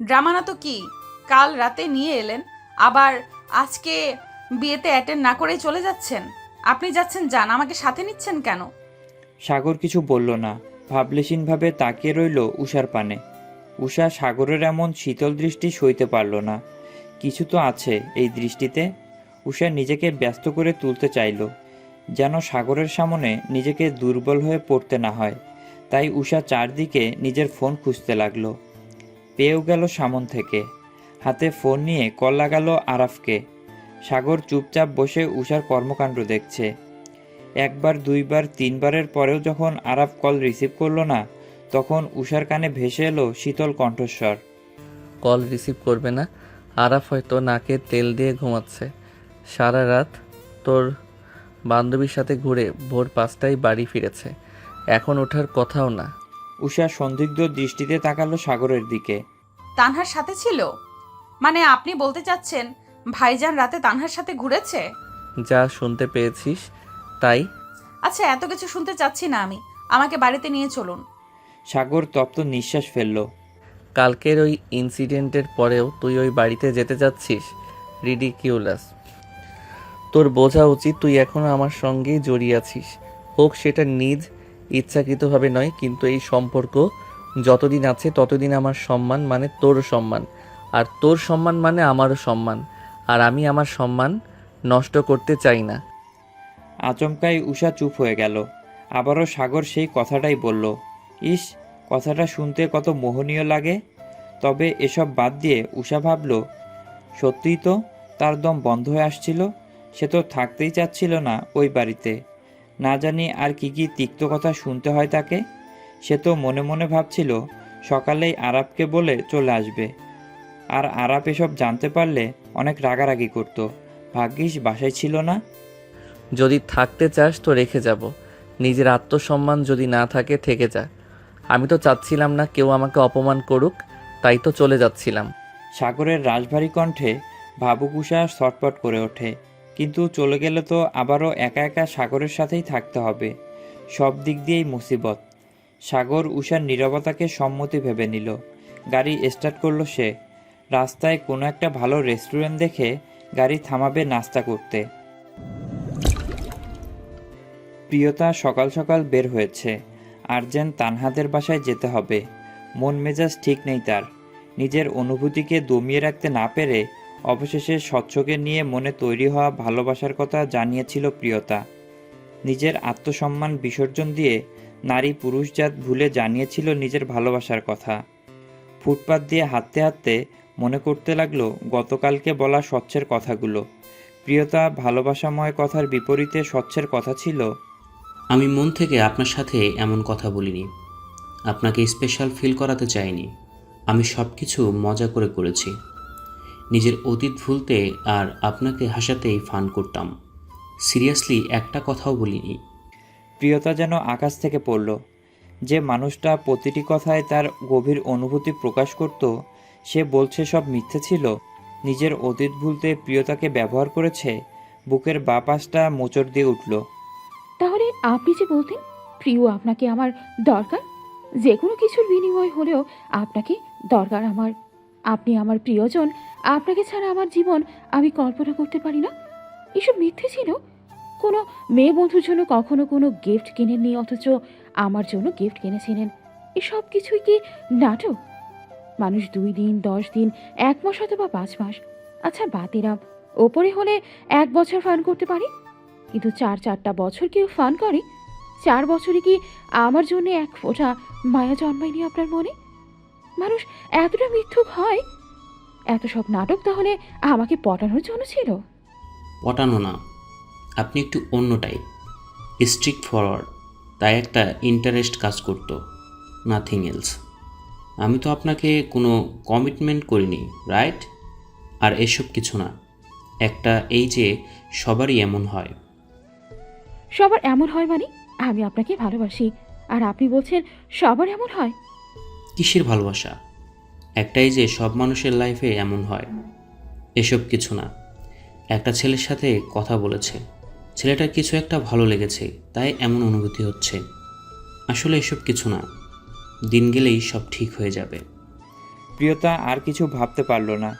Drama না তো কি, কাল রাতে নিয়ে এলেন, আবার আজকে বিয়েতে অ্যাটেন্ড না করেই চলে যাচ্ছেন। আপনি যাচ্ছেন যান, আমাকে সাথে নিচ্ছেন কেন? সাগর কিছু বলল না, ভাবলেশীনভাবে তাকিয়ে রইল উষার পানে। উষা সাগরের এমন শীতল দৃষ্টি সইতে পারল না। কিছু তো আছে এই দৃষ্টিতে। উষা নিজেকে ব্যস্ত করে তুলতে চাইল, যেন সাগরের সামনে নিজেকে দুর্বল হয়ে পড়তে না হয়। তাই উষা চারদিকে নিজের ফোন খুঁজতে লাগলো। পেয়েও গেল সামন থেকে। হাতে ফোন নিয়ে কল লাগালো আরাফকে। সাগর চুপচাপ বসে উষার কর্মকাণ্ড দেখছে। একবার, দুইবার, তিনবারের পরেও যখন আরাফ কল রিসিভ করলো না, তখন উষার কানে ভেসে এলো শীতল কণ্ঠস্বর। কল রিসিভ করবে না? আরাফ হয়তো নাকে তেল দিয়ে ঘুমাচ্ছে। সারা রাত তোর বান্ধবীর সাথে ঘুরে ভোর 5টায় বাড়ি ফিরেছে, এখন ওঠার কথাও না। উষা সন্দিগ্ধ দৃষ্টিতে তাকালো সাগরের দিকে। তানহার সাথে ছিল? মানে আপনি বলতে চাচ্ছেন ভাইজান রাতে তানহার সাথে ঘুরেছে? যা শুনতে পেয়েছিস তাই। আচ্ছা, এত কিছু শুনতে চাচ্ছি না আমি, আমাকে বাড়িতে নিয়ে চলুন। সাগর তপ্ত নিঃশ্বাস ফেলল। কালকের ওই ইনসিডেন্টের পরেও তুই ওই বাড়িতে যেতে যাচ্ছিস? রিডিকিউলাস। তোর বোঝা উচিত তুই এখনও আমার সঙ্গেই জড়িয়ে আছিস, হোক সেটা নিজ ইচ্ছাকৃতভাবে নয়, কিন্তু এই সম্পর্ক যতদিন আছে ততদিন আমার সম্মান মানে তোর সম্মান, আর তোর সম্মান মানে আমারও সম্মান, আর আমি আমার সম্মান নষ্ট করতে চাই না। আচমকাই উষা চুপ হয়ে গেল। আবারও সাগর সেই কথাটাই বলল। ইস, কথাটা শুনতে কত মোহনীয় লাগে। তবে এসব বাদ দিয়ে উষা ভাবল, সত্যিই তো তার দম বন্ধ হয়ে আসছিল। সে তো থাকতেই চাচ্ছিল না ওই বাড়িতে। না জানি আর কি কি তিক্ত কথা শুনতে হয় তাকে। সে তো মনে মনে ভাবছিল সকালেই আরাফকে বলে চলে আসবে। আর আরাফ এসব জানতে পারলে অনেক রাগারাগি করত। ভাগ্যিস বাসায় ছিল না। যদি থাকতে চাস তো রেখে যাব, নিজের আত্মসম্মান যদি না থাকে থেকে যা। আমি তো চাচ্ছিলাম না কেউ আমাকে অপমান করুক, তাই তো চলে যাচ্ছিলাম। সাগরের রাশভারী কণ্ঠে ভাবুক উষা ছটপট করে ওঠে। কিন্তু চলে গেলে তো আবারও একা একা সাগরের সাথেই থাকতে হবে। সব দিক দিয়েই মুসিবত। সাগর উষার নীরবতাকে সম্মতি ভেবে নিল। গাড়ি স্টার্ট করলো সে। রাস্তায় কোনো একটা ভালো রেস্টুরেন্ট দেখে গাড়ি থামাবে নাস্তা করতে। প্রিয়তা সকাল সকাল বের হয়েছে। আর্জেন্ট তানহাদের বাসায় যেতে হবে। মন মেজাজ ঠিক নেই তার। নিজের অনুভূতিকে দমিয়ে রাখতে না পেরে অবশেষে স্বচ্ছকে নিয়ে মনে তৈরি হওয়া ভালোবাসার কথা জানিয়েছিল প্রিয়তা। নিজের আত্মসম্মান বিসর্জন দিয়ে নারী পুরুষজাত ভুলে জানিয়েছিল নিজের ভালোবাসার কথা। ফুটপাত দিয়ে হাঁটতে হাঁটতে মনে করতে লাগলো গতকালকে বলা স্বচ্ছের কথাগুলো। প্রিয়তা ভালোবাসাময় কথার বিপরীতে স্বচ্ছের কথা ছিল, আমি মন থেকে আপনার সাথে এমন কথা বলিনি, আপনাকে স্পেশাল ফিল করাতে চাইনি। আমি সব কিছু মজা করে করেছি, নিজের অতীত ভুলতে আর আপনাকে হাসাতেই ফান করতাম। সিরিয়াসলি একটা কথাও বলিনি। প্রিয়তা যেন আকাশ থেকে পড়ল। যে মানুষটা প্রতিটি কথায় তার গভীর অনুভূতি প্রকাশ করত, সে বলছে সব মিথ্যে ছিল। নিজের অতীত ভুলতে প্রিয়তাকে ব্যবহার করেছে। বুকের বাঁ পাশটা মোচড় দিয়ে উঠল। তাহলে আপনি যে বলতেন প্রিয় আপনাকে আমার দরকার, যে কোনো কিছুর বিনিময় হলেও আপনাকে দরকার আমার, আপনি আমার প্রিয়জন, আপনাকে ছাড়া আমার জীবন আমি কল্পনা করতে পারি না, এসব মিথ্যে ছিল। কোনো মেয়ে বন্ধুর জন্য কখনো কোনো গিফট কিনেননি, অথচ আমার জন্য গিফট কিনেছিলেন। এসব কিছুই কি নাটক? মানুষ 2 দিন, 10 দিন, 1 মাস অথবা 5 মাস, আচ্ছা বাতিরাম, ওপরে হলে 1 বছর ফান করতে পারি, কিন্তু 4টা বছর কেউ ফান করে? 4 বছরে কি আমার জন্য এক ফোঁটা মায়া জন্মায়নি আপনার মনে? মানুষ এতটা মিথ্যুক হয়? এত সব নাটক তাহলে আমাকে পটানোর জন্য ছিল? পটানো না, আপনি একটু অন্য টাইপ, স্ট্রিক্ট ফরওয়ার্ড, তাই একটা ইন্টারেস্ট কাজ করতো, নাথিং এলস। আমি তো আপনাকে কোনো কমিটমেন্ট করিনি, রাইট? আর এসব কিছু না। একটা এই যে সবারই এমন হয়। সবার এমন হয় মানে? আমি আপনাকে ভালোবাসি আর আপনি বলছেন সবার এমন হয়? কিসের ভালোবাসা? একটাই যে সব মানুষের লাইফে এমন হয়, এসব কিছু না। একটা ছেলের সাথে কথা বলেছে, ছেলেটার কিছু একটা ভালো লেগেছে, তাই এমন অনুভূতি হচ্ছে। আসলে এসব কিছু না, দিন গেলেই সব ঠিক হয়ে যাবে। প্রিয়তা আর কিছু ভাবতে পারল না।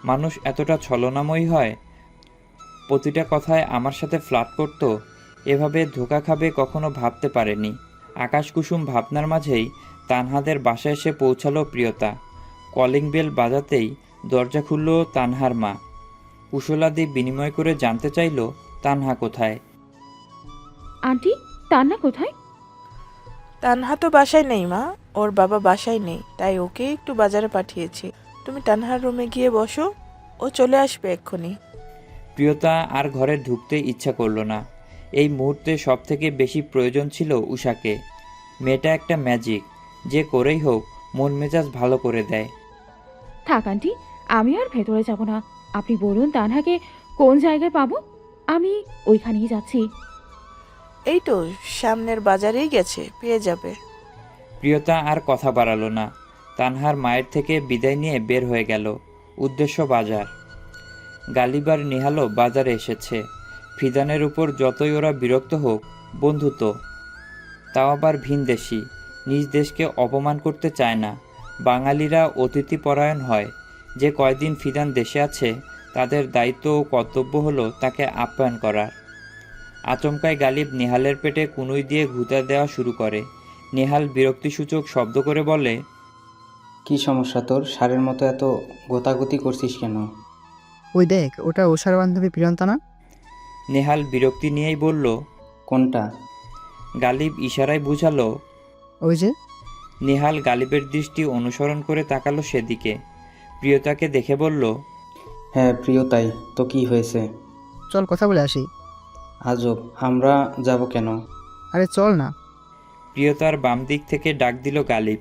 মানুষ এতটা ছলনাময়ী হয়? প্রতিটা কথায় আমার সাথে ফ্লার্ট করতো, এভাবে ধোঁকা খাবে কখনো ভাবতে পারেনি। আকাশকুসুম ভাবনার মাঝেই তানহাদের বাসায় এসে পৌঁছালো প্রিয়তা। কলিং বেল বাজাতেই দরজা খুলল তানহার মা। কুশলাদি বিনিময় করে জানতে চাইল তানহা কোথায়। আন্টি, তান্না কোথায়? তানহা তো বাসায় নেই মা, ওর বাবা বাসায় নেই, তাই ওকে একটু বাজারে পাঠিয়েছি। তুমি তানহার রুমে গিয়ে বসো, ও চলে আসবে এক্ষুনি। প্রিয়তা আর ঘরে ঢুকতে ইচ্ছা করল না। এই মুহূর্তে সবথেকে বেশি প্রয়োজন ছিল উষাকে। মেয়েটা একটা ম্যাজিক, যে করেই হোক মন মেজাজ ভালো করে দেয়। থাক আন্টি, আমি আর ভেতরে যাব না। আপনি বলুন তানহাকে কোন জায়গায় পাবো, আমি ওইখানেই যাচ্ছি। এই তো সামনের বাজারেই গেছে, পেয়ে যাবে। প্রিয়তা আর কথা বাড়ালো না। তানহার মায়ের থেকে বিদায় নিয়ে বের হয়ে গেল। উদ্দেশ্য বাজার। গালিবার নিহালও বাজারে এসেছে। ফিদানের উপর যতই ওরা বিরক্ত হোক, বন্ধুত্ব, তাও আবার ভিনদেশি, নিজ দেশকে অপমান করতে চায় না। বাঙালিরা অতিথিপরায়ণ হয়। যে কয়দিন ফিদান দেশে আছে, তাদের দায়িত্ব ও কর্তব্য হলো তাকে আপ্যায়ন করার। আচমকায় গালিব নেহালের পেটে কুনুই দিয়ে ঘুঁতা দেওয়া শুরু করে। নেহাল বিরক্তিসূচক শব্দ করে বলে, কি সমস্যা তোর? ষাঁড়ের মতো এত গোতাগুতি করছিস কেন? ওই দেখ, ওটা উষার বান্ধবী প্রিয়ন্তা না? নেহাল বিরক্তি নিয়েই বলল। কোনটা? গালিব ইশারায় বুঝালো। ওই যে। নেহাল গালিবের দৃষ্টি অনুসরণ করে তাকালো সেদিকে। প্রিয়তাকে দেখে বলল, হ্যাঁ প্রিয়তাই তো, কি হয়েছে? চল কথা বলে আসি। আজব, আমরা যাব কেন? আরে চল না। প্রিয়তার বাম দিক থেকে ডাক দিল গালিব।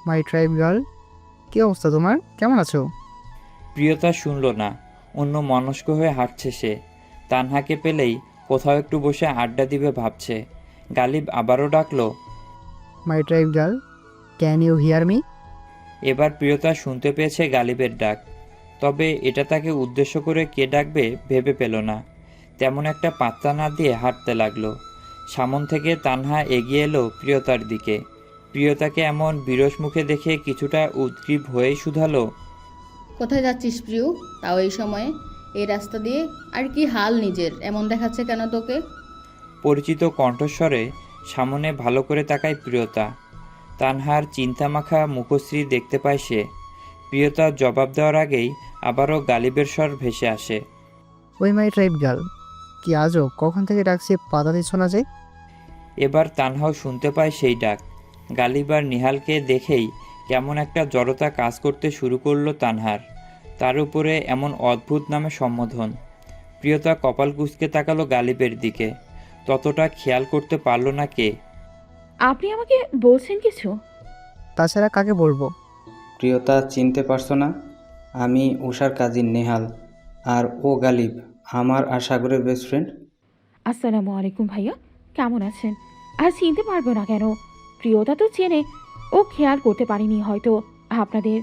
মাই ট্রাইব গার্ল, কী অবস্থা তোমার? কেমন আছো? প্রিয়তা শুনল না। অন্য মনস্ক হয়ে হাঁটছে সে। তানহাকে পেলেই কোথাও একটু বসে আড্ডা দিবে ভাবছে। গালিব আবারও ডাকলো, my tribe girl, can you hear me? এবার প্রিয়তা শুনতে পেয়েছে গালিবের ডাক। তবে এটা তাকে উদ্দেশ্য করে কে ডাকবে ভেবে পেল না। তেমন একটা পাত্তা না দিয়ে হাঁটতে লাগলো। সামন থেকে তানহা এগিয়ে এলো প্রিয়তার দিকে। প্রিয়তাকে এমন বিরস মুখে দেখে কিছুটা উদ্গ্রীব হয়েই শুধালো, কোথায় যাচ্ছিস প্রিয়? তাও এই সময়ে, এই রাস্তা দিয়ে? আর কি হাল নিজের, এমন দেখাচ্ছে কেন তোকে? পরিচিত কণ্ঠস্বরে সামনে ভালো করে তাকায় প্রিয়তা। তানহার চিন্তামাখা মুখশ্রী দেখতে পায় সে। প্রিয়তার জবাব দেওয়ার আগেই আবারও গালিবের স্বর ভেসে আসে, ওই মাই ট্রাইব গার্ল, কি আজও কখন থেকে ডাকছি পাতা দিচ্ছ না যে? এবার তানহাও শুনতে পায় সেই ডাক। গালিব আর নিহালকে দেখেই কেমন একটা জড়তা কাজ করতে শুরু করলো তানহার। তার উপরে এমন অদ্ভুত নামে সম্বোধন। প্রিয়তা কপাল কুঁচকে তাকালো গালিবের দিকে। ততটা খেয়াল করতে পারল না কে। আপনি আমাকে বলছেন কিছু? তাছাড়া কাকে বলবো? প্রিয়তা চিনতে পারছো না? আমি উষার কাজিন নেহাল, আর ও গালিব, আমার আর সাগরের বেস্ট ফ্রেন্ড। আসসালামু আলাইকুম ভাইয়া, কেমন আছেন? আর চিনতে পারবো না কেন? প্রিয়তা তো চেনে, ও খেয়াল করতে পারিনি হয়তো আপনাদের।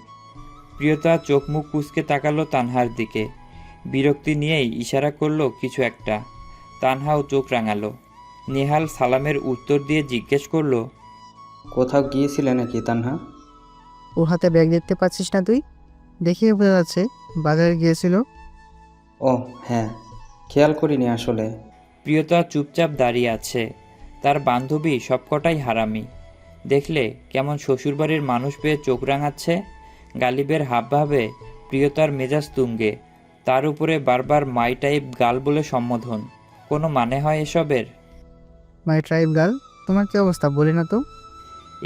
প্রিয়তা চোখ মুখ কুঁচকে তাকালো তানহার দিকে। বিরক্তি নিয়েই ইশারা করলো কিছু একটা। তানহাও চোখ রাঙালো। নেহাল সালামের উত্তর দিয়ে জিজ্ঞেস করলো, কোথাও গিয়েছিলে নাকি তানহা? ওর হাতে ব্যাগ দেখতে পাচ্ছিস না তুই? দেখিয়ে বোঝা যাচ্ছে বাজারে গিয়েছিল। ও হ্যাঁ, খেয়াল করিনি আসলে। প্রিয়তা চুপচাপ দাঁড়িয়ে আছে। তার বান্ধবী সবকটাই হারামি। দেখলে কেমন শ্বশুরবাড়ির মানুষ পেয়ে চোখ রাঙাচ্ছে। গালিবের হাবভাবে প্রিয়তার মেজাজ তুঙ্গে। তার উপরে বারবার মাই টাইপ গাল বলে সম্বোধন। কোনো মানে হয় এসবের? মাই ট্রাইব গার্ল, তোমার কি অবস্থা বলি না তো?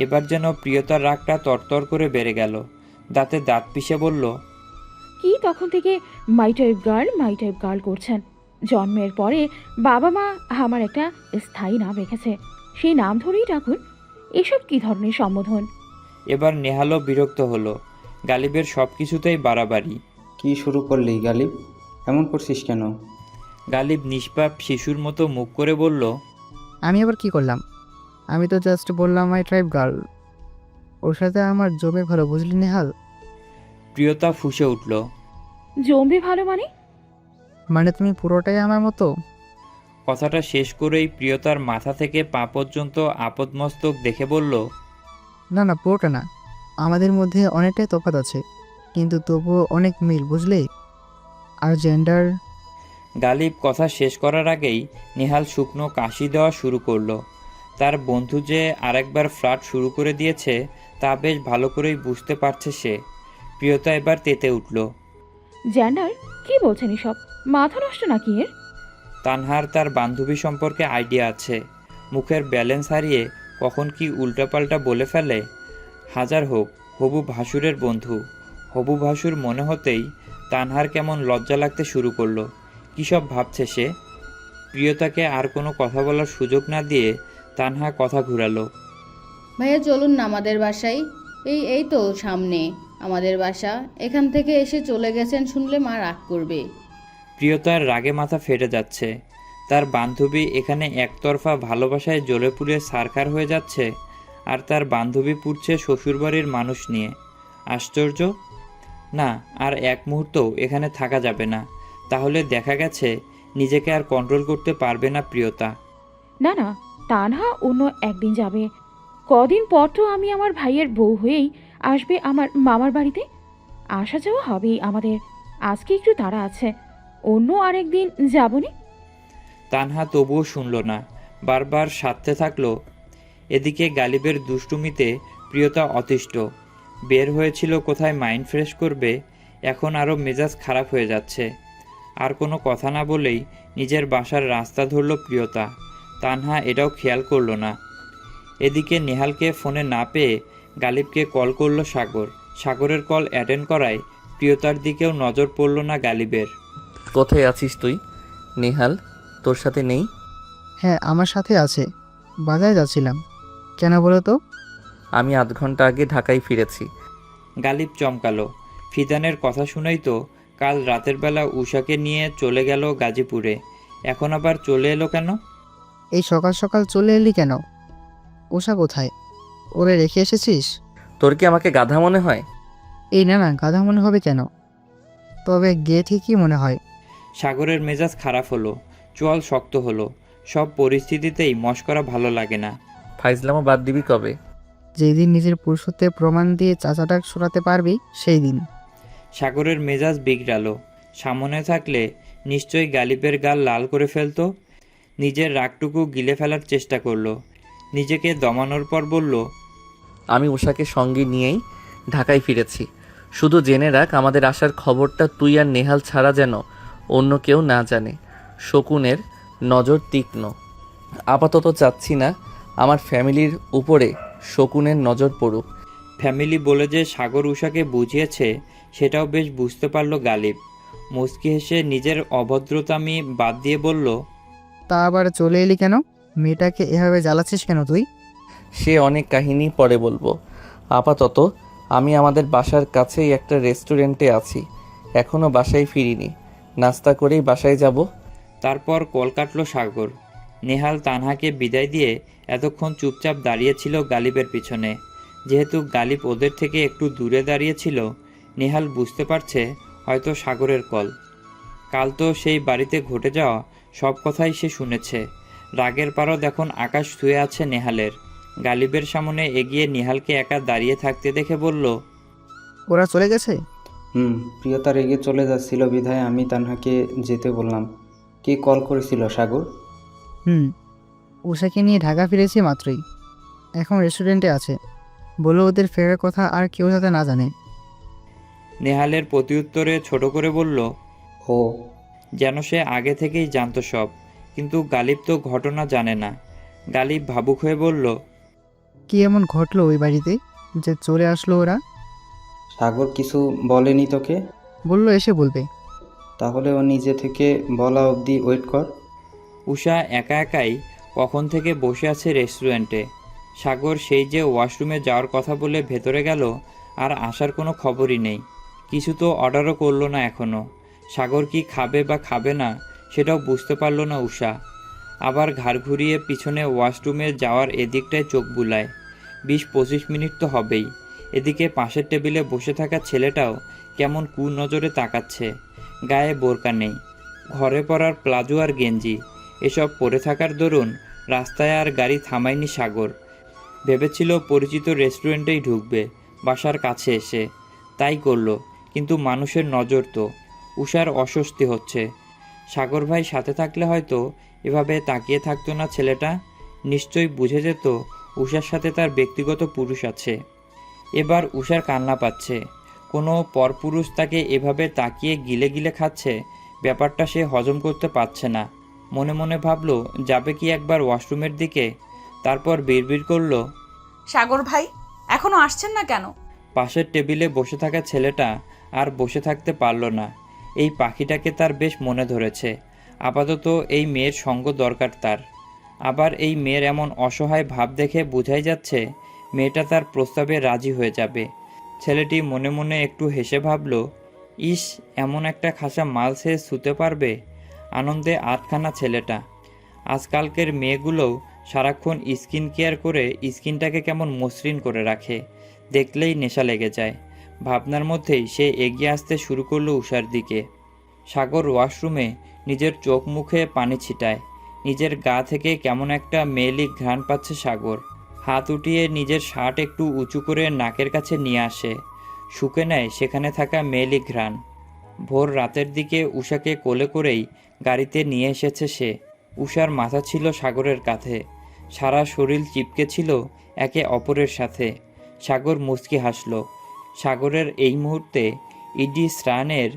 এবার যেন প্রিয়তার রাগটা তরতর করে বেড়ে গেল। দাঁতে দাঁত পিষে বলল, কি তখন থেকে মাই টাইপ গার্ল করছেন? জন্মের পরে বাবা মা আমার একটা স্থায়ী নাম রেখেছে, সেই নাম ধরেই ডাকুন। এসব কি ধরনের সম্বোধন? এবার নেহালও বিরক্ত হলো। গালিবের সব কিছুতেই বাড়াবাড়ি। কি শুরু করলি গালিব? এমন করছিস কেন? গালিব নিষ্পাপ শিশুর মতো মুখ করে বলল, আমি আবার কি করলাম? আমি তো জাস্ট বললাম মাই ট্রাইব গার্ল। ওর সাথে আমার জমে ভালো, বুঝলি নেহাল? প্রিয়তা ফুঁসে উঠল। জমবে ভালো মানে? মানে তুমি পুরোটাই আমার মতো। কথাটা শেষ করেই প্রিয়তার মাথা থেকে পা পর্যন্ত আপদমস্তক দেখে বলল, না না, পুরোটা না, আমাদের মধ্যে অনেকটাই তফাৎ আছে, কিন্তু তবুও অনেক মিল, বুঝলে? আর জেন্ডার। গালিব কথা শেষ করার আগেই নেহাল শুকনো কাশি দেওয়া শুরু করলো। তার বন্ধু যে আরেকবার ফ্লার্ট শুরু করে দিয়েছে তা বেশ ভালো করেই বুঝতে পারছে সে। প্রিয়তা এবার তেতে উঠল। জেন্ডার কি বলছেন এসব? মাথা নষ্ট নাকি এর? তানহার তার বান্ধবী সম্পর্কে আইডিয়া আছে, মুখের ব্যালেন্স হারিয়ে কখন কি উল্টাপাল্টা বলে ফেলে। হাজার হোক হবু ভাসুরের বন্ধু, হবু ভাসুর মনে হতেই তানহার কেমন লজ্জা লাগতে শুরু করলো। কী সব ভাবছে সে। প্রিয়তাকে আর কোনো কথা বলার সুযোগ না দিয়ে তানহা কথা ঘুরালো। ভাইয়া চলুন না আমাদের বাসায়। এই তো সামনে আমাদের বাসা। এখান থেকে এসে চলে গেছেন শুনলে মা রাগ করবে। প্রিয়তার রাগে মাথা ফেটে যাচ্ছে। তার বান্ধবী এখানে একতরফা ভালোবাসায় জ্বলে পুড়ে সারখার হয়ে যাচ্ছে, আর তার বান্ধবী পুড়ছে শ্বশুরবাড়ির মানুষ নিয়ে। আশ্চর্য! না, আর এক মুহূর্তও এখানে থাকা যাবে না, তাহলে দেখা গেছে নিজেকে আর কন্ট্রোল করতে পারবে না প্রিয়তা। না না, তানহা অন্য একদিন যাবে। কদিন পর তো আমি আমার ভাইয়ের বউ হয়েই আসবে আমার মামার বাড়িতে। আসা যাওয়া হবেই আমাদের। আজকে একটু তাড়া আছে, অন্য আরেকদিন যাবনি। তানহা তবুও শুনল না, বারবার সাধতে থাকলো। এদিকে গালিবের দুষ্টুমিতে প্রিয়তা অতিষ্ঠ। বের হয়েছিল কোথায় মাইন্ড ফ্রেশ করবে, এখন আরও মেজাজ খারাপ হয়ে যাচ্ছে। আর কোনো কথা না বলেই নিজের বাসার রাস্তা ধরল প্রিয়তা। তানহা এটাও খেয়াল করলো না। এদিকে নেহালকে ফোনে না পেয়ে গালিবকে কল করলো সাগর। সাগরের কল অ্যাটেন্ড করায় প্রিয়তার দিকেও নজর পড়ল না গালিবের। কোথায় আছিস তুই? নেহাল তোর সাথে নেই? হ্যাঁ, আমার সাথে আছে, বাজারে যাচ্ছিলাম। কেন বলো তো? আমি আধ ঘন্টা আগে ঢাকায় ফিরেছি। গালিব চমকালো। ফিদানের কথা শুনেই তো কাল রাতের বেলা উষাকে নিয়ে চলে গেল গাজীপুরে, এখন আবার চলে এলো কেন? এই সকাল সকাল চলে এলি কেন? উষা কোথায়? ওরে রেখে এসেছিস? তোর কি আমাকে গাধা মনে হয়? এই না না, গাধা মনে হবে কেন? তবে গিয়ে ঠিকই মনে হয়। সাগরের মেজাজ খারাপ হলো, চোয়াল শক্ত হলো। সব পরিস্থিতিতেই মশকরা ভালো লাগে না। ফাইজলামো বাদ দিবি কবে? যেদিন নিজের পুরুষত্বের প্রমাণ দিয়ে চাচাটা সরাতে পারবি সেই দিন। সাগরের মেজাজ বিগড়ালো। সামনে থাকলে নিশ্চয়ই গালিবের গাল লাল করে ফেলতো। নিজের রাগটুকু গিলে ফেলার চেষ্টা করলো। নিজেকে দমানোর পর বলল, আমি উষাকে সঙ্গে নিয়েই ঢাকায় ফিরেছি। শুধু জেনে রাখ, আমাদের আসার খবরটা তুই আর নেহাল ছাড়া যেন অন্য কেউ না জানে। শকুনের নজর তীক্ষ্ণ। আপাতত চাচ্ছি না আমার ফ্যামিলির উপরে শকুনের নজর পড়ুক। ফ্যামিলি বলে যে সাগর উষাকে বুঝিয়েছে সেটাও বেশ বুঝতে পারল গালিব। মুচকি হেসে নিজের অভদ্রতামি বাদ দিয়ে বলল, তা আবার চলে এলি কেন? মেয়েটাকে এভাবে জ্বালাচ্ছিস কেন তুই? সে অনেক কাহিনী পরে বলবো। আপাতত আমি আমাদের বাসার কাছেই একটা রেস্টুরেন্টে আছি, এখনও বাসায় ফিরিনি। নাস্তা করেই বাসায় যাব। তারপর কল কাটল সাগর। নেহাল তানহাকে বিদায় দিয়ে এতক্ষণ চুপচাপ দাঁড়িয়েছিল গালিবের পিছনে। যেহেতু গালিব ওদের থেকে একটু দূরে দাঁড়িয়েছিল, নেহাল বুঝতে পারছে হয়তো সাগরের কল। কাল তো সেই বাড়িতে ঘটে যাওয়া সব কথাই সে শুনেছে। রাগের পারদ এখন আকাশ ছুঁয়ে আছে নেহালের। গালিবের সামনে এগিয়ে নেহালকে একা দাঁড়িয়ে থাকতে দেখে বলল, ওরা চলে গেছে? প্রিয়তা রেগে চলে যাচ্ছিল বিধায় আমি তানহাকে যেতে বললাম। কে কল করেছিল সাগর? উষাকে নিয়ে ঢাকা ফিরেছি মাত্রই, এখন রেস্টুরেন্টে আছে। বলো ওদের ফেরার কথা আর কেউ যাতে না জানে। নেহালের প্রত্যুত্তরে ছোট করে বলল, ও যেন সে আগে থেকেই জানতো সব। কিন্তু গালিব তো ঘটনা জানে না। গালিব ভাবুক হয়ে বলল, কি এমন ঘটলো ওই বাড়িতে যে চলে আসলো ওরা? সাগর কিছু বলেনি তোকে? বললো এসে বলবে। তাহলে ও নিজে থেকে বলা অবধি ওয়েট কর। উষা একা একাই কখন থেকে বসে আছে রেস্টুরেন্টে। সাগর সেই যে ওয়াশরুমে যাওয়ার কথা বলে ভেতরে গেল, আর আসার কোনো খবরই নেই। কিছু তো অর্ডারও করলো না এখনও। সাগর কি খাবে বা খাবে না সেটাও বুঝতে পারল না উষা। আবার ঘাড় ঘুরিয়ে পিছনে ওয়াশরুমে যাওয়ার এদিকটায় চোখ বুলায়। 20-25 মিনিট তো হবেই। এদিকে পাশের টেবিলে বসে থাকা ছেলেটাও কেমন কুনজরে তাকাচ্ছে। গায়ে বোরকা নেই, ঘরে পরার প্লাজো আর গেঞ্জি, এসব পরে থাকার দরুন রাস্তায় আর গাড়ি থামায়নি সাগর। ভেবেছিল পরিচিত রেস্টুরেন্টেই ঢুকবে, বাসার কাছে এসে। তাই করলো, কিন্তু মানুষের নজর তো। উষার অস্বস্তি হচ্ছে। সাগর ভাই সাথে থাকলে হয়তো এভাবে তাকিয়ে থাকতো না ছেলেটা। নিশ্চয়ই বুঝে যেত উষার সাথে তার ব্যক্তিগত পুরুষ আছে। এবার উষার কান্না পাচ্ছে। কোনো পরপুরুষ তাকে এভাবে তাকিয়ে গিলে গিলে খাচ্ছে, ব্যাপারটা সে হজম করতে পারছে না। মনে মনে ভাবলো যাবে কি একবার ওয়াশরুমের দিকে। তারপর বিড়বিড় করলো, সাগর ভাই এখনো আসছেন না কেন? পাশের টেবিলে বসে থাকা ছেলেটা আর বসে থাকতে পারল না। এই পাখিটাকে তার বেশ মনে ধরেছে। আপাতত এই মেয়ের সঙ্গ দরকার তার। আবার এই মেয়ের এমন অসহায় ভাব দেখে বোঝাই যাচ্ছে মেয়েটা তার প্রস্তাবে রাজি হয়ে যাবে। ছেলেটি মনে মনে একটু হেসে ভাবল, ইস, এমন একটা খাসা মাল সে ছুতে পারবে। আনন্দে আটখানা ছেলেটা। আজকালকের মেয়েগুলোও সারাক্ষণ স্কিন কেয়ার করে স্কিনটাকে কেমন মসৃণ করে রাখে, দেখলেই নেশা লেগে যায়। ভাবনার মধ্যেই সে এগিয়ে আসতে শুরু করলো উষার দিকে। সাগর ওয়াশরুমে নিজের চোখ মুখে পানি ছিটায়। নিজের গা থেকে কেমন একটা মেয়েলি ঘ্রাণ পাচ্ছে সাগর। হাত উঠিয়ে নিজের শার্ট একটু উঁচু করে নাকের কাছে নিয়ে আসে, শুকে নেয় সেখানে থাকা মেয়েলি ঘ্রাণ। ভোর রাতের দিকে উষাকে কোলে করেই গাড়িতে নিয়ে এসেছে সে। উষার মাথা ছিল সাগরের কাঁধে, সারা শরীর চিপকে ছিল একে অপরের সাথে। সাগর মুচকি হাসল। সাগরের এই মুহূর্তে ইডি শ্রানের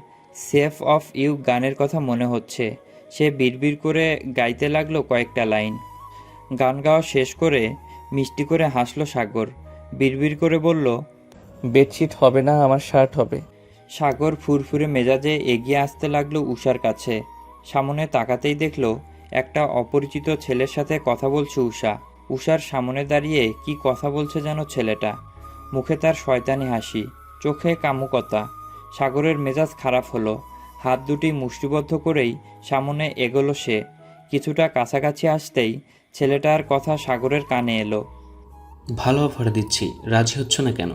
সেফ অফ ইউ গানের কথা মনে হচ্ছে। সে বিড়বিড় করে গাইতে লাগলো কয়েকটা লাইন। গান গাওয়া শেষ করে মিষ্টি করে হাসলো সাগর। বিড়বিড় করে বলল, বেডশিট হবে না, আমার শার্ট হবে। সাগর ফুরফুরে মেজাজে এগিয়ে আসতে লাগলো উষার কাছে। সামনে তাকাতেই দেখলো একটা অপরিচিত ছেলের সাথে কথা বলছে উষা। উষার সামনে দাঁড়িয়ে কি কথা বলছে যেন ছেলেটা। মুখে তার শয়তানি হাসি, চোখে কামুকতা। সাগরের মেজাজ খারাপ হলো। হাত দুটি মুষ্টিবদ্ধ করেই সামনে এগোলো সে। কিছুটা কাছাকাছি আসতেই ছেলেটার কথা সাগরের কানে এলো। ভালো অফার দিচ্ছি, রাজি হচ্ছ না কেন?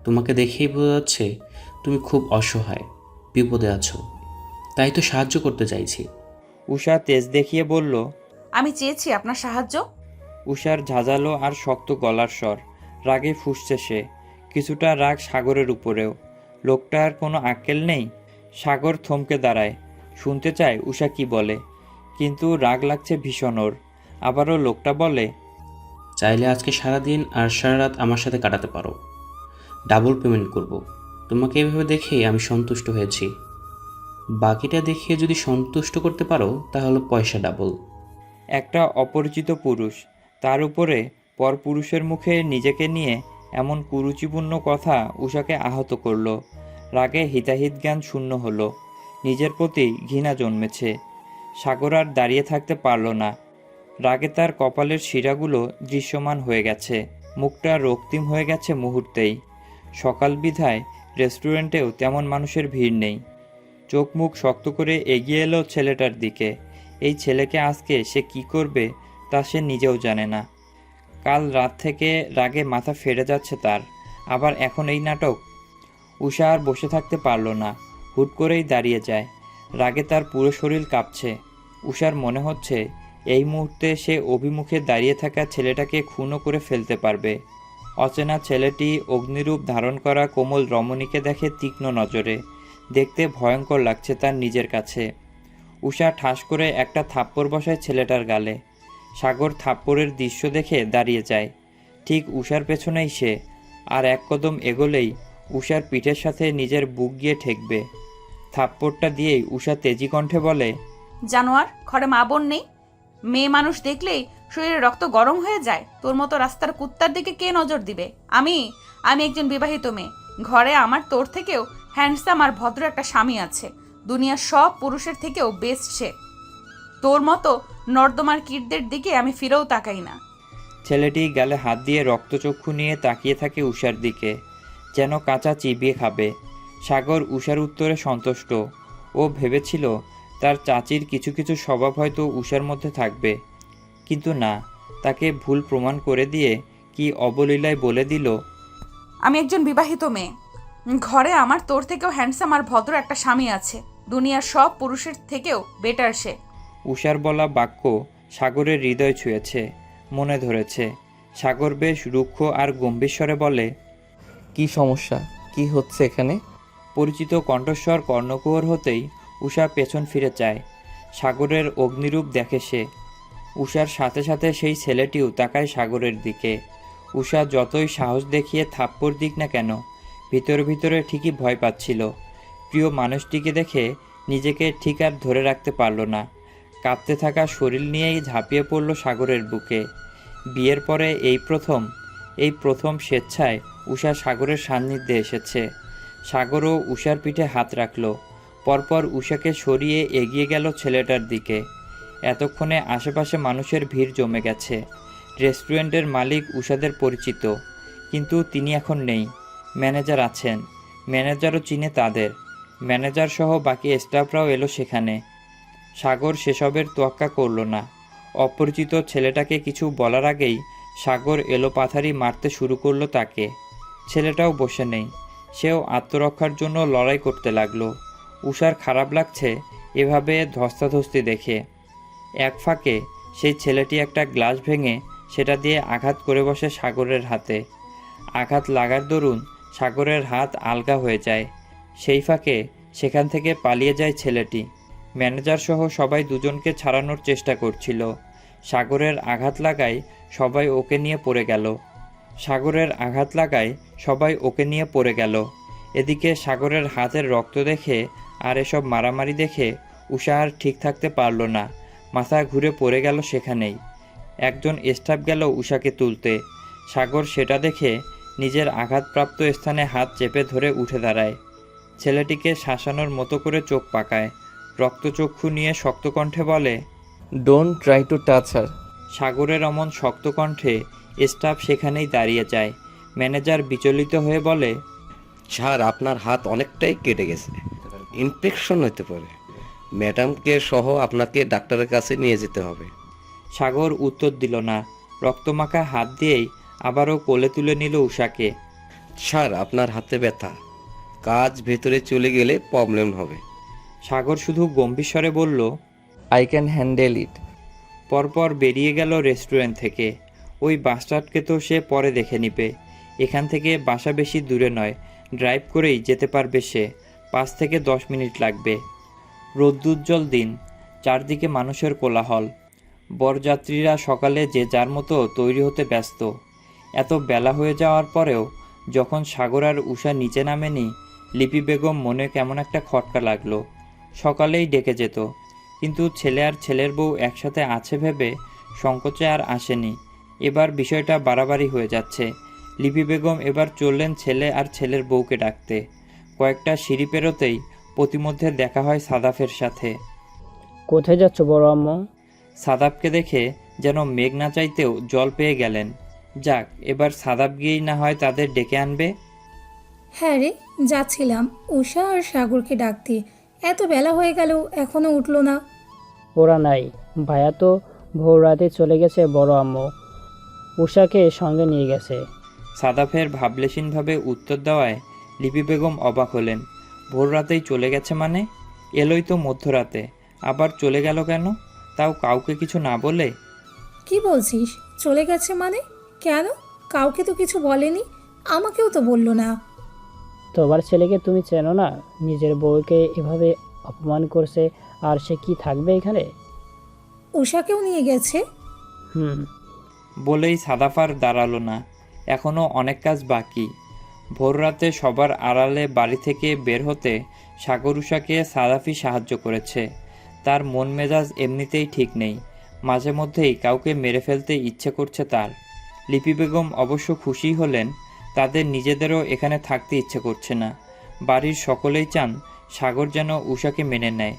তোমাকে দেখেই বোঝা যাচ্ছে তুমি খুব অসহায়, বিপদে আছো, তাই তো সাহায্য করতে চাইছি। উষা তেজ দেখিয়ে বলল, আমি চেয়েছি আপনার সাহায্য। উষার ঝাঁঝালো আর শক্ত গলার স্বর। রাগে ফুঁসছে সে, কিছুটা রাগ সাগরের উপরেও। লোকটার কোনো আক্কেল নেই। সাগর থমকে দাঁড়ায়, শুনতে চায় উষা কি বলে, কিন্তু রাগ লাগছে ভীষণ ওর। আবারও লোকটা বলে, চাইলে আজকে সারাদিন আর সারা রাত আমার সাথে কাটাতে পারো, ডাবল পেমেন্ট করব। তোমাকে এভাবে দেখেই আমি সন্তুষ্ট হয়েছি, বাকিটা দেখিয়ে যদি সন্তুষ্ট করতে পারো তাহলে পয়সা ডাবল। একটা অপরিচিত পুরুষ, তার উপরে পরপুরুষের মুখে নিজেকে নিয়ে এমন কুরুচিপূর্ণ কথা উষাকে আহত করল। রাগে হিতাহিত জ্ঞান শূন্য হলো। নিজের প্রতি ঘৃণা জন্মেছে। সাগর আর দাঁড়িয়ে থাকতে পারল না। রাগে তার কপালের শিরাগুলো দৃশ্যমান হয়ে গেছে, মুখটা রক্তিম হয়ে গেছে মুহূর্তেই। সকাল বিধায় রেস্টুরেন্টেও তেমন মানুষের ভিড় নেই। চোখ মুখ শক্ত করে এগিয়ে এলো ছেলেটার দিকে। এই ছেলেকে আজকে সে কি করবে তা সে নিজেও জানে না। কাল রাত থেকে রাগে মাথা ফেটে যাচ্ছে তার, আবার এখন এই নাটক। উষা আর বসে থাকতে পারল না, হুট করেই দাঁড়িয়ে যায়। রাগে তার পুরো শরীর কাঁপছে। উষার মনে হচ্ছে এই মুহূর্তে সে অভিমুখে দাঁড়িয়ে থাকা ছেলেটাকে খুনও করে ফেলতে পারবে। অচেনা ছেলেটি অগ্নিরূপ ধারণ করা কোমল রমণীকে দেখে তীক্ষ্ণ নজরে। দেখতে ভয়ঙ্কর লাগছে তার নিজের কাছে। উষা ঠাস করে একটা থাপ্পড় বসায় ছেলেটার গালে। সাগর থাপ্পড়ের দৃশ্য দেখে দাঁড়িয়ে যায়। ঠিক উষার পেছনেই সে, আর এক কদম এগোলেই উষার পিঠের সাথে নিজের বুক গিয়ে ঠেকবে। থাপ্পড়টা দিয়েই উষা তেজি কণ্ঠে বলে, জানোয়ার, ঘরে মা বোন নেই? মেয়ে মানুষ দেখলেই শরীরে রক্ত গরম হয়ে যায়। তোর মতো রাস্তার কুত্তার দিকে কে নজর দিবে? আমি একজন বিবাহিত মেয়ে। ঘরে আমার তোর থেকেও হ্যান্ডসাম আর ভদ্র একটা স্বামী আছে। দুনিয়ার সব পুরুষের থেকেও বেস্ট সে। তোর মতো নর্দমার কীটদের দিকে আমি ফিরেও তাকাই না। ছেলেটি গালে হাত দিয়ে রক্তচক্ষু নিয়ে তাকিয়ে থাকে উষার দিকে, যেন কাঁচা চিবিয়ে খাবে। সাগর উষার উত্তরে সন্তুষ্ট। ও ভেবেছিল তার চাচির কিছু কিছু স্বভাব হয়তো উষার মধ্যে থাকবে, কিন্তু না, তাকে ভুল প্রমাণ করে দিয়ে কি অবলীলায় বলে দিল, আমি একজন বিবাহিত মেয়ে। ঘরে আমার তোর থেকেও হ্যান্ডসাম আর ভদ্র একটা স্বামী আছে। দুনিয়ার সব পুরুষের থেকেও বেটার সে। উষার বলা বাক্য সাগরের হৃদয় ছুঁয়েছে, মনে ধরেছে। সাগর বেশ রুক্ষ আর গম্ভীর স্বরে বলে, কি সমস্যা? কি হচ্ছে এখানে? পরিচিত কণ্ঠস্বর কর্ণকুহর হতেই উষা পেছন ফিরে চায়। সাগরের অগ্নিরূপ দেখে সে। উষার সাথে সাথে সেই ছেলেটিও তাকায় সাগরের দিকে। উষা যতই সাহস দেখিয়ে থাপ্পড় দিক না কেন, ভিতরে ভিতরে ঠিকই ভয় পাচ্ছিল। প্রিয় মানুষটিকে দেখে নিজেকে ঠিক আর ধরে রাখতে পারল না। কাঁপতে থাকা শরীর নিয়েই ঝাঁপিয়ে পড়ল সাগরের বুকে। বিয়ের পরে এই প্রথম স্বেচ্ছায় উষা সাগরের সান্নিধ্যে এসেছে। সাগরও উষার পিঠে হাত রাখল। পরপর উষাকে সরিয়ে এগিয়ে গেল ছেলেটার দিকে। এতক্ষণে আশেপাশে মানুষের ভিড় জমে গেছে। রেস্টুরেন্টের মালিক উষাদের পরিচিত, কিন্তু তিনি এখন নেই। ম্যানেজার আছেন, ম্যানেজারও চিনে তাদের। ম্যানেজার সহ বাকি স্টাফরাও এলো সেখানে। সাগর সেসবের তোয়াক্কা করল না। অপরিচিত ছেলেটাকে কিছু বলার আগেই সাগর এলোপাথারি মারতে শুরু করলো তাকে। ছেলেটাও বসে নেই, সেও আত্মরক্ষার জন্য লড়াই করতে লাগলো। উষার খারাপ লাগছে এভাবে ধস্তাধস্তি দেখে। এক ফাঁকে সেই ছেলেটি একটা গ্লাস ভেঙে সেটা দিয়ে আঘাত করে বসে সাগরের হাতে। আঘাত লাগার দরুন সাগরের হাত আলগা হয়ে যায়। সেই ফাঁকে সেখান থেকে পালিয়ে যায় ছেলেটি। ম্যানেজার সহ সবাই দুজনকে ছাড়ানোর চেষ্টা করছিল। সাগরের আঘাত লাগায় সবাই ওকে নিয়ে পড়ে গেল। এদিকে সাগরের হাতের রক্ত দেখে আর এসব মারামারি দেখে উষা আর ঠিক থাকতে পারল না। মাথা ঘুরে পড়ে গেল সেখানেই। একজন স্টাফ গেল উষাকে তুলতে। সাগর সেটা দেখে নিজের আঘাতপ্রাপ্ত স্থানে হাত চেপে ধরে উঠে দাঁড়ায়। ছেলেটিকে শাসানোর মতো করে চোখ পাকায়। রক্তচক্ষু নিয়ে শক্ত কণ্ঠে বলে, ডোন্ট ট্রাই টু টাচ হার। সাগরের অমন শক্ত কণ্ঠে স্টাফ সেখানেই দাঁড়িয়ে যায়। ম্যানেজার বিচলিত হয়ে বলে, স্যার, আপনার হাত অনেকটাই কেটে গেছে, ইনফেকশন হতে পারে। ম্যাডামকে সহ আপনাকে ডাক্তারের কাছে নিয়ে যেতে হবে। সাগর উত্তর দিল না। রক্তমাখা হাত দিয়েই আবারও কোলে তুলে নিল উষাকে। স্যার, আপনার হাতে ব্যথা, কাজ ভেতরে চলে গেলে প্রবলেম হবে। সাগর শুধু গম্ভীর স্বরে বলল, আই ক্যান হ্যান্ডেল ইট। পরপর বেরিয়ে গেল রেস্টুরেন্ট থেকে। ওই বাসটাকে তো সে পরে দেখে নিবে। এখান থেকে বাসা বেশি দূরে নয়, ড্রাইভ করেই যেতে পারবে সে। 5 থেকে 10 মিনিট লাগবে। রৌদ্রোজ্জ্বল দিন, চারদিকে মানুষের কোলাহল। বরযাত্রীরা সকালে যে যার মতো তৈরি হতে ব্যস্ত। এত বেলা হয়ে যাওয়ার পরেও যখন সাগর আর উষা নিচে নামেনি, লিপি বেগম মনে কেমন একটা খটকা লাগলো। সকালেই ডেকে যেত, কিন্তু ছেলে আর ছেলের বউ একসাথে আছে ভেবে সংকোচে আর আসেনি। এবার বিষয়টা বাড়াবাড়ি হয়ে যাচ্ছে। লিপি বেগম এবার চললেন ছেলে আর ছেলের বউকে ডাকতে। কয়েকটা সিঁড়ি পেরোতেই প্রতিমধ্যে দেখা হয় সাদাফের সাথে। কোথায় যাচ্ছ বড় আম্মু? সাদাবকে দেখে যেন মেঘ না চাইতেও জল পেয়ে গেলেন। যাক, এবার সাদাব গিয়েই না হয় তাদের ডেকে আনবে। হ্যাঁ রে, যাচ্ছিলাম উষা আর সাগরকে ডাকতে। এত বেলা হয়ে গেল এখনো উঠলো না। ওরা নাই, ভাইয়া তো ভোর রাতে চলে গেছে বড় আম্মু, উষাকে সঙ্গে নিয়ে গেছে। সাদাফের ভাবলেশীনভাবে উত্তর দেওয়ায় লিপি বেগম অবাক হলেন। ভোর রাতেই চলে গেছে মানে? এলোই তো মধ্যরাতে, আবার চলে গেল কেন? তাও কাউকে কিছু না বলে? কি বলছিস চলে গেছে মানে? কেন? কাউকে তো কিছু বলেনি, আমাকেও তো বললো না। তোমার ছেলেকে তুমি চেনো না? নিজের বউকে এভাবে অপমান করছে, আর সে কি থাকবে এখানে? উষাকেও নিয়ে গেছে? বলেই সাদাফার দাঁড়ালো না। এখনও অনেক কাজ বাকি। ভোর রাতে সবার আড়ালে বাড়ি থেকে বের হতে সাগর উষাকে সাদাফি সাহায্য করেছে। তার মন মেজাজ এমনিতেই ঠিক নেই, মাঝে মধ্যেই কাউকে মেরে ফেলতে ইচ্ছে করছে তার। লিপি বেগম অবশ্য খুশি হলেন, তাদের নিজেদেরও এখানে থাকতে ইচ্ছে করছে না। বাড়ির সকলেই চান সাগর যেন উষাকে মেনে নেয়।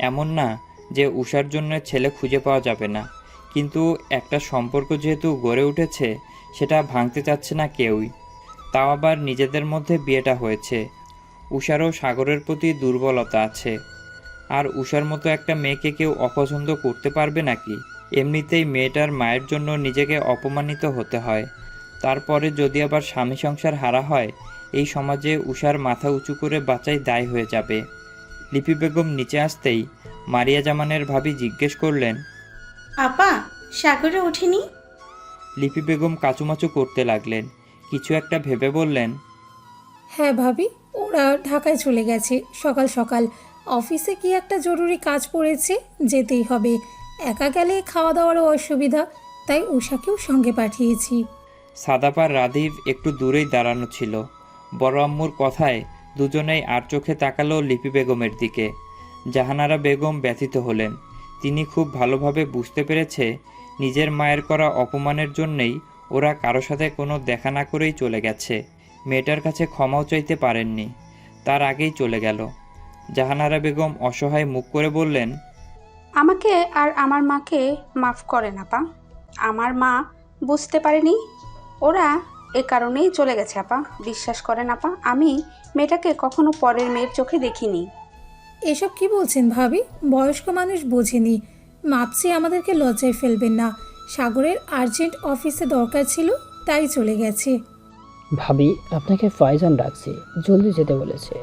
এমন না যে উষার জন্য ছেলে খুঁজে পাওয়া যাবে না, কিন্তু একটা সম্পর্ক যেহেতু গড়ে উঠেছে সেটা ভাঙতে চাচ্ছে না কেউই। তাও আবার নিজেদের মধ্যে বিয়েটা হয়েছে। উষারও সাগরের প্রতি দুর্বলতা আছে। আর উষার মতো একটা মেয়েকে কেউ অপছন্দ করতে পারবে নাকি? এমনিতেই মেয়েটার মায়ের জন্য নিজেকে অপমানিত হতে হয়, তারপরে যদি আবার স্বামী সংসার হারা হয়, এই সমাজে উষার মাথা উঁচু করে বাঁচাই দায় হয়ে যাবে। লিপি বেগম নিচে আসতেই মারিয়া জামানের ভাবি জিজ্ঞেস করলেন, আপা, সাগরে ওঠেনি? লিপি বেগম কাচুমাচু করতে লাগলেন। কিছু একটা ভেবে বললেন, হ্যাঁ ভাবি, ওরা ঢাকায় চলে গেছে সকাল সকাল। অফিসে কি একটা জরুরি কাজ পড়েছে, যেতেই হবে। একা গেলে খাওয়া দাওয়ারও অসুবিধা, তাই উষাকেও সঙ্গে পাঠিয়েছি। সাদাপ আর রাধীব একটু দূরেই দাঁড়ানো ছিল। বড় আম্মুর কথায় দুজনেই আর চোখে তাকালো লিপি বেগমের দিকে। জাহানারা বেগম ব্যথিত হলেন। তিনি খুব ভালোভাবে বুঝতে পেরেছে নিজের মায়ের করা অপমানের জন্যেই ওরা কারো সাথে কোনো দেখা না করেই চলে গেছে। মেয়েটার কাছে ক্ষমাও চাইতে পারেননি, তার আগেই চলে গেল। জাহানারা বেগম অসহায় মুখ করে বললেন, আমাকে আর আমার মাকে মাফ করেন আপা। আমার মা বুঝতে পারেনি, ওরা এ কারণেই চলে গেছে আপা। বিশ্বাস করেন আপা, আমি মেয়েটাকে কখনো পরের মেয়ের চোখে দেখিনি। এসব কি বলছেন ভাবি? বয়স্ক মানুষ বোঝেনি। মাপছি আমাদেরকে লজ্জায় ফেলবেন না। সাগরের আর্জেন্ট অফিসে দরকার ছিল, তাই চলে গেছে। ভাবি, আপনাকে ফয়জান ডাকছে, জলদি যেতে বলেছে।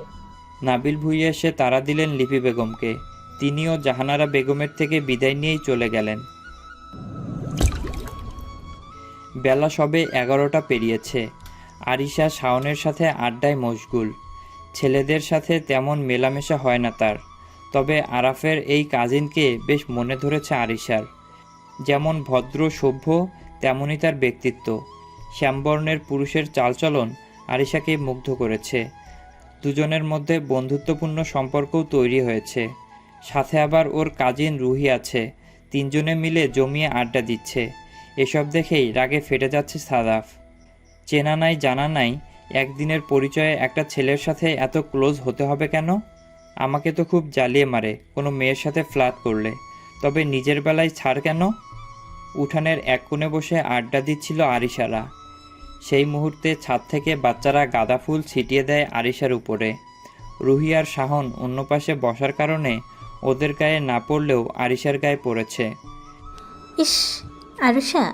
নাবিল ভুঁইয়া এসে তাড়া দিলেন লিপি বেগমকে। তিনিও জাহানারা বেগমের থেকে বিদায় নিয়েই চলে গেলেন। বেলা সবে 11টা পেরিয়েছে। আরিশা শাওনের সাথে আড্ডায় মশগুল। ছেলেদের সাথে তেমন মেলামেশা হয় না তার, তবে আরাফের এই কাজিনকে বেশ মনে ধরেছে আরিশার। যেমন ভদ্র সভ্য, তেমনই তার ব্যক্তিত্ব। শ্যামবর্ণের পুরুষের চালচলন আরিশাকে মুগ্ধ করেছে। দুজনের মধ্যে বন্ধুত্বপূর্ণ সম্পর্কও তৈরি হয়েছে। সাথে আবার ওর কাজিন রুহি আছে। তিনজনে মিলে জমিয়ে আড্ডা দিচ্ছে। এসব দেখেই রাগে ফেটে যাচ্ছে সাদাফ। চেনা নাই জানা নাই, একদিনের পরিচয়ে একটা ছেলের সাথে এত ক্লোজ হতে হবে কেন? আমাকে তো খুব জ্বালিয়ে মারে কোনো মেয়ের সাথে ফ্লার্ট করলে, তবে নিজের বেলায় ছাড় কেন? উঠানের এক কোণে বসে আড্ডা দিচ্ছিল আরিশারা। সেই মুহূর্তে ছাদ থেকে বাচ্চারা গাঁদা ফুল ছিটিয়ে দেয় আরিশার উপরে। রুহি আর শাহন অন্য পাশে বসার কারণে ওদের গায়ে না পড়লেও আরিশার গায়ে পড়েছে। ইস আরুষা,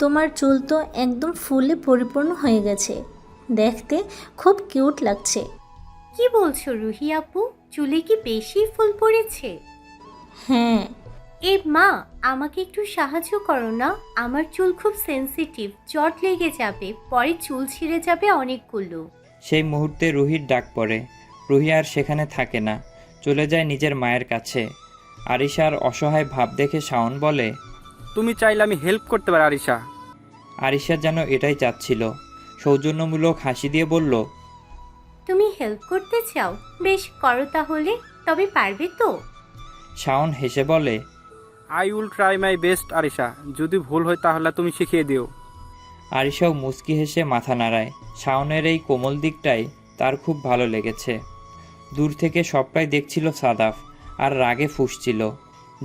তোমার চুল তো একদম ফুলে পরিপূর্ণ হয়ে গেছে, দেখতে খুব কিউট লাগছে। কি বলছো রুহি আপু, চুলে কি বেশি ফুল পড়েছে? হ্যাঁ। এ মা, আমাকে একটু সাহায্য করো না, আমার চুল খুব সেনসিটিভ, চট লেগে যাবে, পরে চুল ছিঁড়ে যাবে অনেকগুলো। সেই মুহূর্তে রুহির ডাক পড়ে। রুহি আর সেখানে থাকে না, চলে যায় নিজের মায়ের কাছে। আরিশার অসহায় ভাব দেখে শাওন বলে, তুমি চাইলে আমি হেল্প করতে পারি আরিশা। আরিশা যেন এটাই চাচ্ছিল। সৌজন্যমূলক হাসি দিয়ে বলল, তুমি হেল্প করতে চাও? বেশ করো তাহলে, তবে পারবে তো? শাওন হেসে বলে, I will try my best Arisha, যদি ভুল হয় তাহলে তুমি শিখিয়ে দিও। আরিশাও মুচকি হেসে মাথা নাড়ায়। শাওনের এই কোমল দিকটাই তার খুব ভালো লেগেছে। দূর থেকে সবটাই দেখছিল সাদাফ, আর রাগে ফুঁসছিল।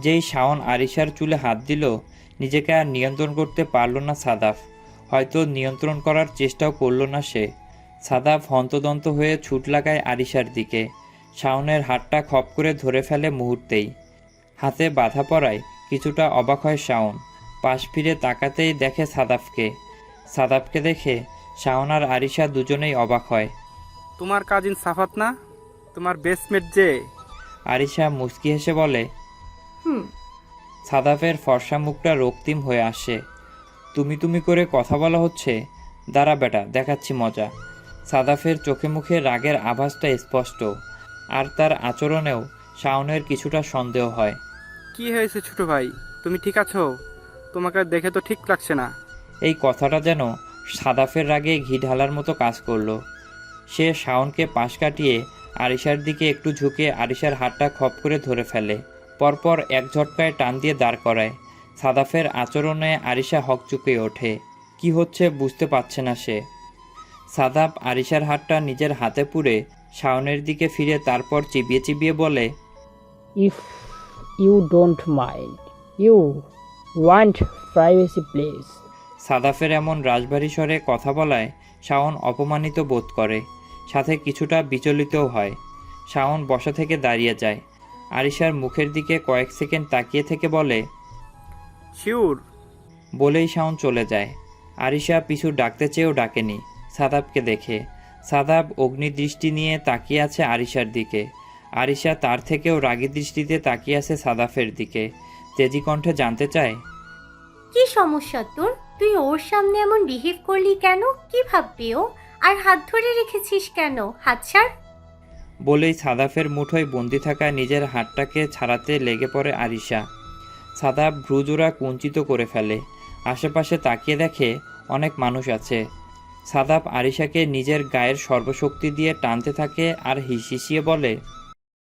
যেই শাওন আরিশার চুলে হাত দিল, নিজেকে আর নিয়ন্ত্রণ করতে পারল না সাদাফ। হয়তো নিয়ন্ত্রণ করার চেষ্টাও করল না সে। সাদাফ হন্তদন্ত হয়ে ছুট লাগায় আরিশার দিকে। শাওনের হাতটা খপ করে ধরে ফেলে মুহূর্তেই। হাতে বাধা পড়ায় কিছুটা অবাক হয় শাওন। পাশ ফিরে তাকাতেই দেখে সাদাফকে। সাদাফকে দেখে শাওন আর আরিশা দুজনেই অবাক হয়। তোমার কাজিন সাফাত না, তোমার বেস্টমেট যে? আরিশা মুচকি হেসে বলে। সাদাফের ফর্সা মুখটা রক্তিম হয়ে আসে। তুমি করে কথা বলা হচ্ছে? দাঁড়া বেটা, দেখাচ্ছি মজা। সাদাফের চোখে মুখে রাগের আভাসটা স্পষ্ট, আর তার আচরণেও শাওনের কিছুটা সন্দেহ হয়। কি হয়েছে ছোট ভাই, তুমি ঠিক আছো? তোমাকে দেখে তো ঠিক লাগছে না। এই কথাটা যেন সাদাফের রাগে ঘি ঢালার মতো কাজ করলো। সে শাওনকে পাশ কাটিয়ে আরিশার দিকে একটু ঝুঁকে আরিশার হাতটা খপ করে ধরে ফেলে। পরপর এক ঝটকায় টান দিয়ে দাঁড় করায়। সাদাফের আচরণে আরিশা হকচুকে ওঠে। কি হচ্ছে বুঝতে পারছে না সে। সাদাফ আরিশার হাতটা নিজের হাতে পুরে শাওনের দিকে ফিরে তারপর চিবিয়ে চিবিয়ে বলে, if you don't mind, you want privacy please. সাদাফের এমন রাজবাড়ী স্বরে কথা বলায় শাওন অপমানিত বোধ করে, সাথে কিছুটা বিচলিতও হয়। শাওন বসা থেকে দাঁড়িয়ে যায়। আরিশার মুখের দিকে কয়েক সেকেন্ড তাকিয়ে থেকে বলে, শিওর। বলেই শাওন চলে যায়। আরিশা পিছু ডাকতে চেয়েও ডাকেনি সাদাবকে দেখে। সাদাব অগ্নিদৃষ্টি নিয়ে তাকিয়ে আছে আরিশার দিকে। আরিশা তার থেকেও রাগী দৃষ্টিতে তাকিয়ে আছে সাদাফের দিকে। তেজি কণ্ঠে জানতে চায়, কি সমস্যা তোর? তুই ওর সামনে এমন বিহেভ করলি কেন? কি ভাববে ও? আর হাত ধরে রেখেছিস কেন? হাত ছাড়। বলেই সাদাফের মুঠোয় বন্দি থাকা নিজের হাতটাকে ছাড়াতে লেগে পড়ে আরিশা। সাদাফ ভ্রুজোড়া কুঞ্চিত করে ফেলে। আশেপাশে তাকিয়ে দেখে অনেক মানুষ আছে। সাদাফ আরিশাকে নিজের গায়ের সর্বশক্তি দিয়ে টানতে থাকে আর হিসিয়ে বলে,